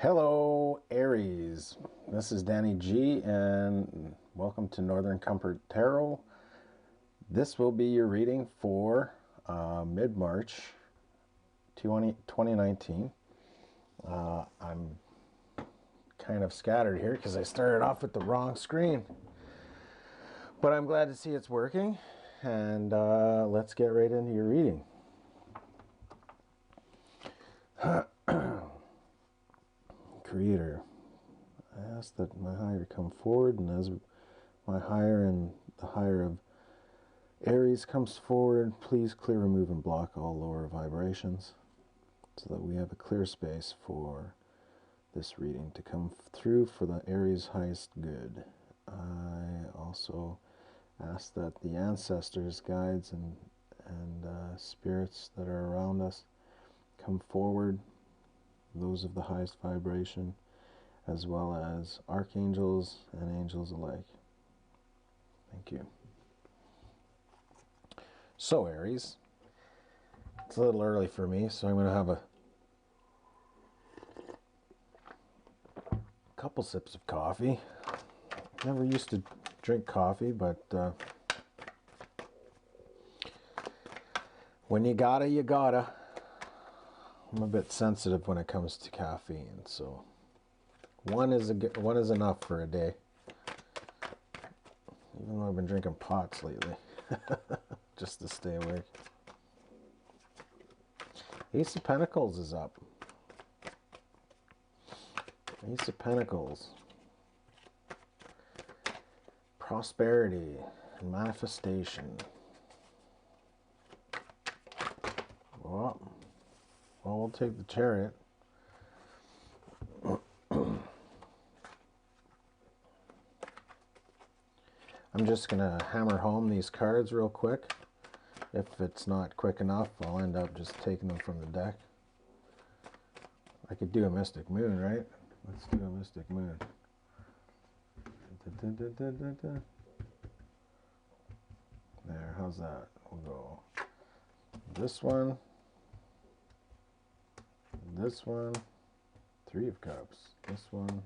Hello, Aries. This is Danny G, and welcome to Northern Comfort Tarot. This will be your reading for mid-March 2019. I'm kind of scattered here because I started off with the wrong screen. But I'm glad to see it's working, and let's get right into your reading. Creator, I ask that my higher come forward, and as my higher and the higher of Aries comes forward, please clear, remove, and block all lower vibrations so that we have a clear space for this reading to come through for the Aries' highest good. I also ask that the ancestors, guides, and spirits that are around us come forward, those of the highest vibration, as well as archangels and angels alike. Thank you. So, Aries, it's a little early for me, so I'm going to have a couple sips of coffee. Never used to drink coffee, but when you gotta, you gotta. I'm a bit sensitive when it comes to caffeine, so one is enough for a day. Even though I've been drinking pots lately, just to stay awake. Ace of Pentacles is up. Ace of Pentacles. Prosperity and manifestation. Well, we'll take the Chariot. I'm just going to hammer home these cards real quick. If it's not quick enough, I'll end up just taking them from the deck. I could do a Mystic Moon, right? Let's do a Mystic Moon. There, how's that? We'll go this one, this one, Three of Cups, this one,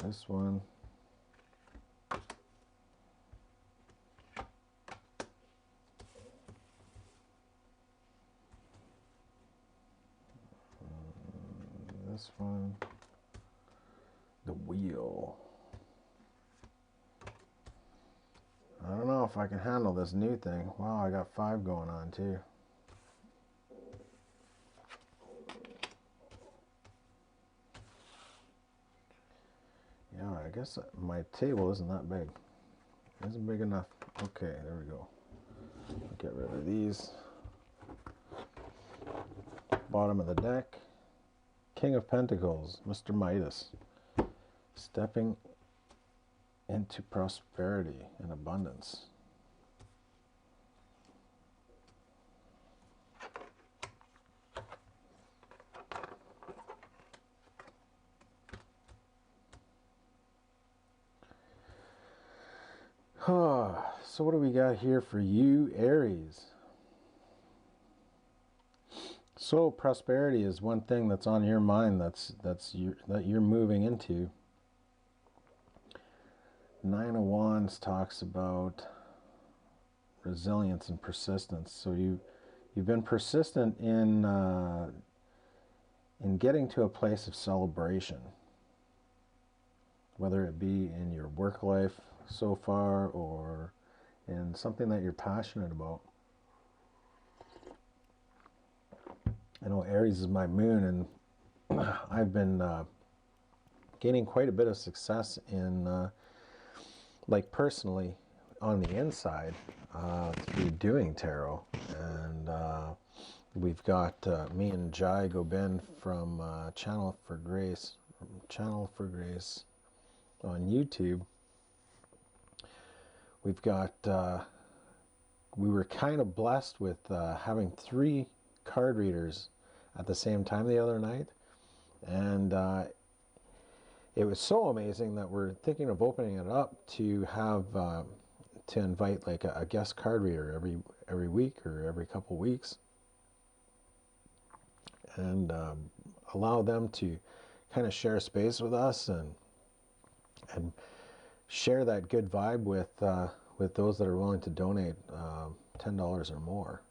this one, this one, the Wheel. I don't know if I can handle this new thing. Wow, I got 5 going on too. Yeah, I guess my table isn't that big. It isn't big enough. Okay, there we go. I'll get rid of these. Bottom of the deck. King of Pentacles, Mr. Midas. Stepping into prosperity and abundance. So what do we got here for you, Aries? So prosperity is one thing that's on your mind that you're moving into. Nine of Wands talks about resilience and persistence. So you've been persistent in getting to a place of celebration, whether it be in your work life so far or in something that you're passionate about. I know Aries is my moon, and I've been gaining quite a bit of success in like personally on the inside through doing tarot. And we've got me and Jai Gobin from Channel for Grace on YouTube. We've got we were kind of blessed with having 3 card readers at the same time the other night, and it was so amazing that we're thinking of opening it up to have to invite like a guest card reader every week or every couple weeks. And allow them to kind of share space with us and share that good vibe with those that are willing to donate $10 or more,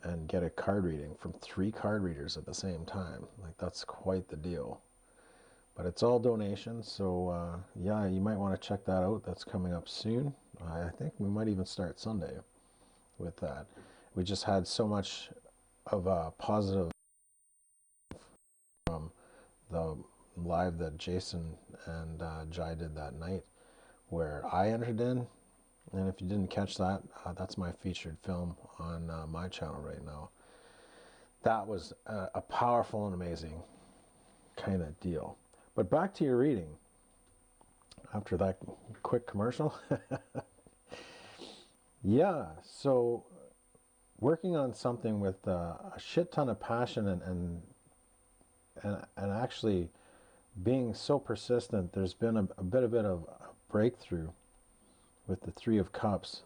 and get a card reading from 3 card readers at the same time. Like, that's quite the deal. But it's all donations, so yeah, you might want to check that out. That's coming up soon. I think we might even start Sunday with that. We just had so much of a positive from the live that Jason and Jai did that night, where I entered in. And if you didn't catch that, that's my featured film on my channel right now. That was a powerful and amazing kind of deal. But back to your reading after that quick commercial. Yeah, so working on something with a shit ton of passion and actually being so persistent, there's been a bit of a breakthrough with the 3 of Cups.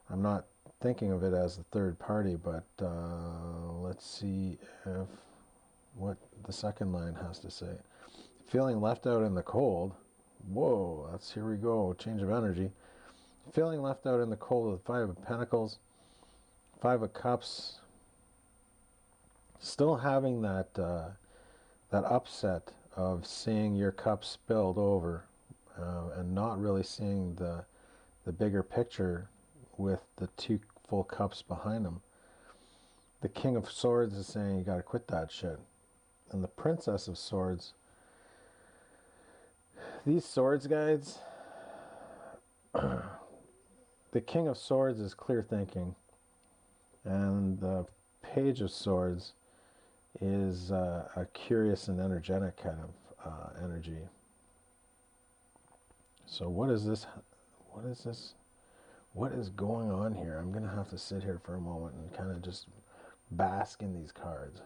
I'm not thinking of it as the third party, but let's see if what the second line has to say. Feeling left out in the cold. Whoa, here we go, change of energy. Feeling left out in the cold with 5 of Pentacles, 5 of Cups. Still having that that upset of seeing your cup spilled over, and not really seeing the bigger picture with the 2 full cups behind them. The King of Swords is saying you got to quit that shit. And the Princess of Swords, these swords guides, the King of Swords is clear thinking, and the Page of Swords is a curious and energetic kind of energy. So what is this? What is this? What is going on here? I'm going to have to sit here for a moment and kind of just bask in these cards.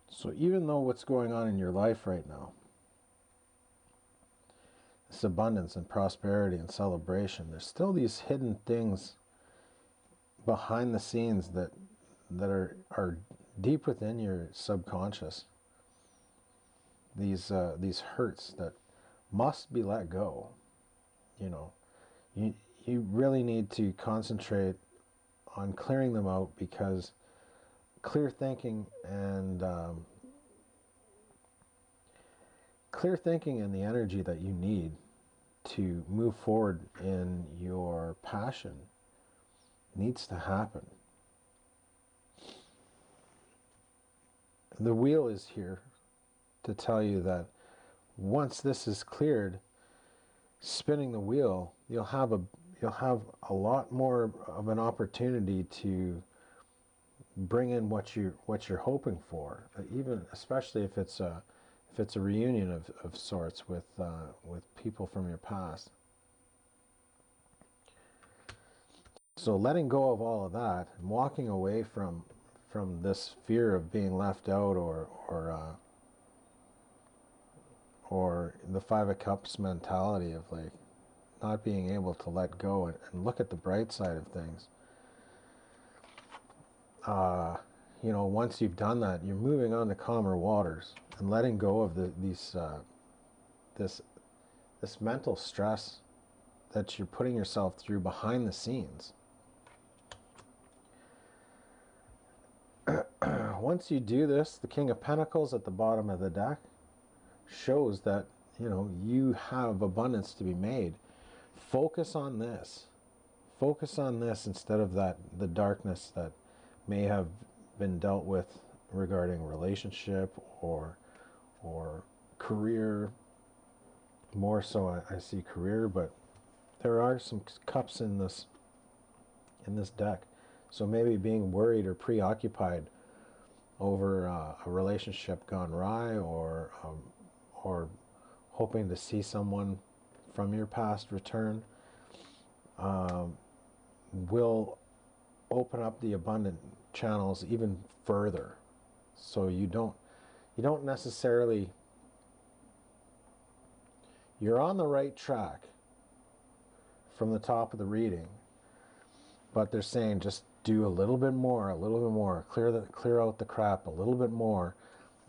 So even though what's going on in your life right now, this abundance and prosperity and celebration, there's still these hidden things behind the scenes that are deep within your subconscious. These hurts that must be let go. You know, you really need to concentrate on clearing them out, because clear thinking and the energy that you need to move forward in your passion needs to happen. The wheel is here to tell you that once this is cleared, spinning the wheel, you'll have a lot more of an opportunity to bring in what you're hoping for, even especially if it's a reunion of sorts with people from your past. So letting go of all of that and walking away from this fear of being left out, or the 5 of Cups mentality of like not being able to let go and look at the bright side of things. You know, once you've done that, you're moving on to calmer waters and letting go of this mental stress that you're putting yourself through behind the scenes. Once you do this, the King of Pentacles at the bottom of the deck shows that, you know, you have abundance to be made. Focus on this. Focus on this instead of the darkness that may have been dealt with regarding relationship or career. More so I see career, but there are some cups in this deck. So maybe being worried or preoccupied over a relationship gone awry, or hoping to see someone from your past return, will open up the abundant channels even further. So you don't necessarily, you're on the right track from the top of the reading, but they're saying just do a little bit more, clear out the crap a little bit more,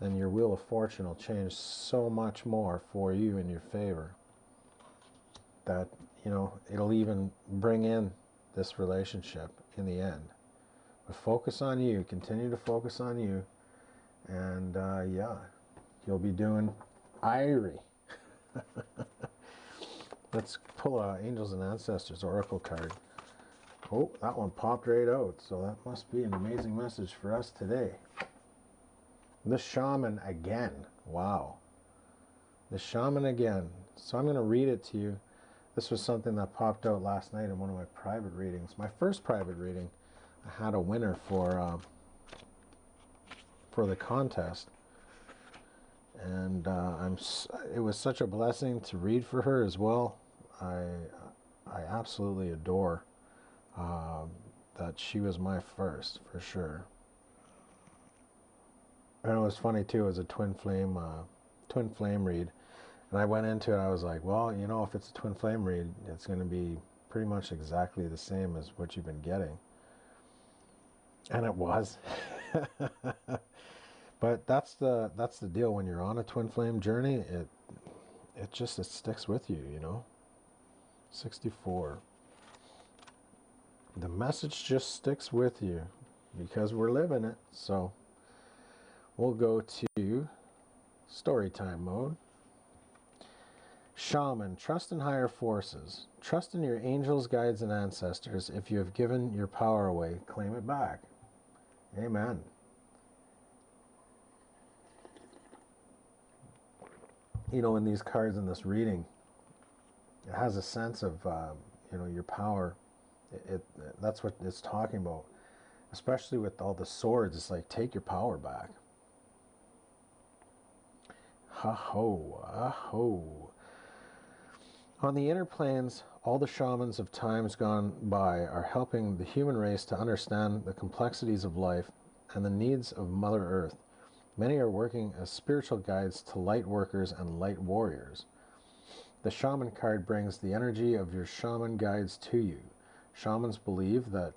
then your wheel of fortune will change so much more for you in your favor that, it'll even bring in this relationship in the end. But focus on you, continue to focus on you, and yeah, you'll be doing Aries. Let's pull a Angels and Ancestors Oracle card. Oh, that one popped right out, so that must be an amazing message for us today. The Shaman again. Wow. The Shaman again. So I'm going to read it to you. This was something that popped out last night in one of my private readings. My first private reading, I had a winner for the contest. And it was such a blessing to read for her as well. I absolutely adore that she was my first, for sure. And it was funny too. It was a twin flame read, and I went into it. I was like, well, if it's a twin flame read, it's going to be pretty much exactly the same as what you've been getting, and it was. But that's the deal when you're on a twin flame journey. It sticks with you, 64. The message just sticks with you because we're living it. So we'll go to story time mode. Shaman, trust in higher forces. Trust in your angels, guides, and ancestors. If you have given your power away, claim it back. Amen. In these cards in this reading, it has a sense of, your power. That's what it's talking about. Especially with all the swords, it's like, take your power back. Ha-ho, ah-ho. On the inner planes, all the shamans of times gone by are helping the human race to understand the complexities of life and the needs of Mother Earth. Many are working as spiritual guides to light workers and light warriors. The Shaman card brings the energy of your shaman guides to you. Shamans believe that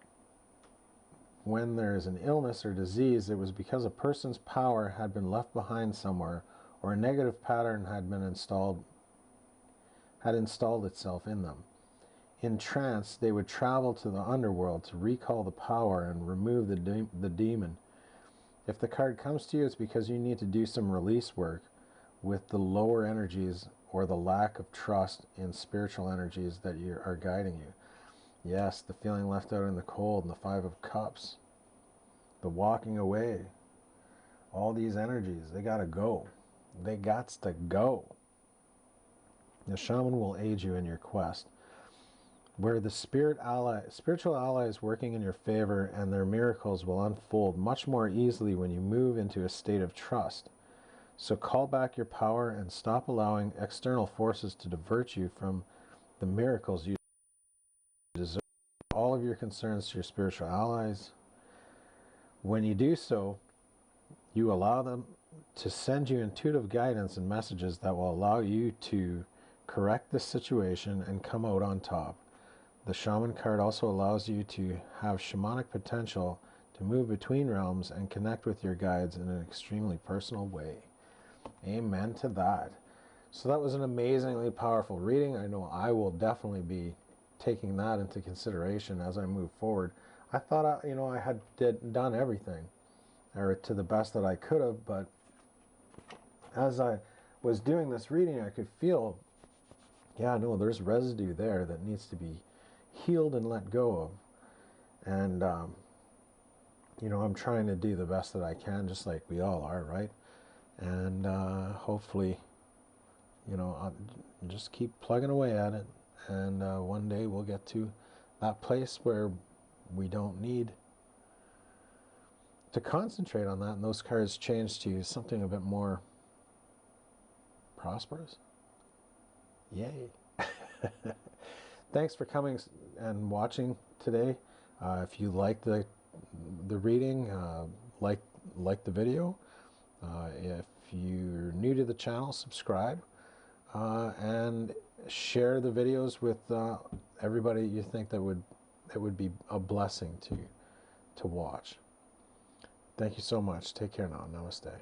when there is an illness or disease, it was because a person's power had been left behind somewhere, or a negative pattern had installed itself in them. In trance, they would travel to the underworld to recall the power and remove the demon. If the card comes to you, it's because you need to do some release work with the lower energies or the lack of trust in spiritual energies that are guiding you. Yes, the feeling left out in the cold and the 5 of Cups. The walking away. All these energies, they gotta go. They gots to go. The shaman will aid you in your quest, where the spiritual ally is working in your favor, and their miracles will unfold much more easily when you move into a state of trust. So call back your power and stop allowing external forces to divert you from the miracles you deserve. All of your concerns to your spiritual allies. When you do so, you allow them to send you intuitive guidance and messages that will allow you to correct this situation and come out on top. The Shaman card also allows you to have shamanic potential to move between realms and connect with your guides in an extremely personal way. Amen to that. So that was an amazingly powerful reading. I know I will definitely be taking that into consideration as I move forward. I thought, I had done everything, or to the best that I could have, but as I was doing this reading, I could feel, there's residue there that needs to be healed and let go of. And, I'm trying to do the best that I can, just like we all are, right? And hopefully, I'll just keep plugging away at it. And one day we'll get to that place where we don't need to concentrate on that, and those cards change to something a bit more prosperous. Yay. Thanks for coming and watching today. If you like the reading, like like the video. If you're new to the channel, subscribe, and share the videos with everybody you think that would be a blessing to watch. Thank you so much. Take care now. Namaste.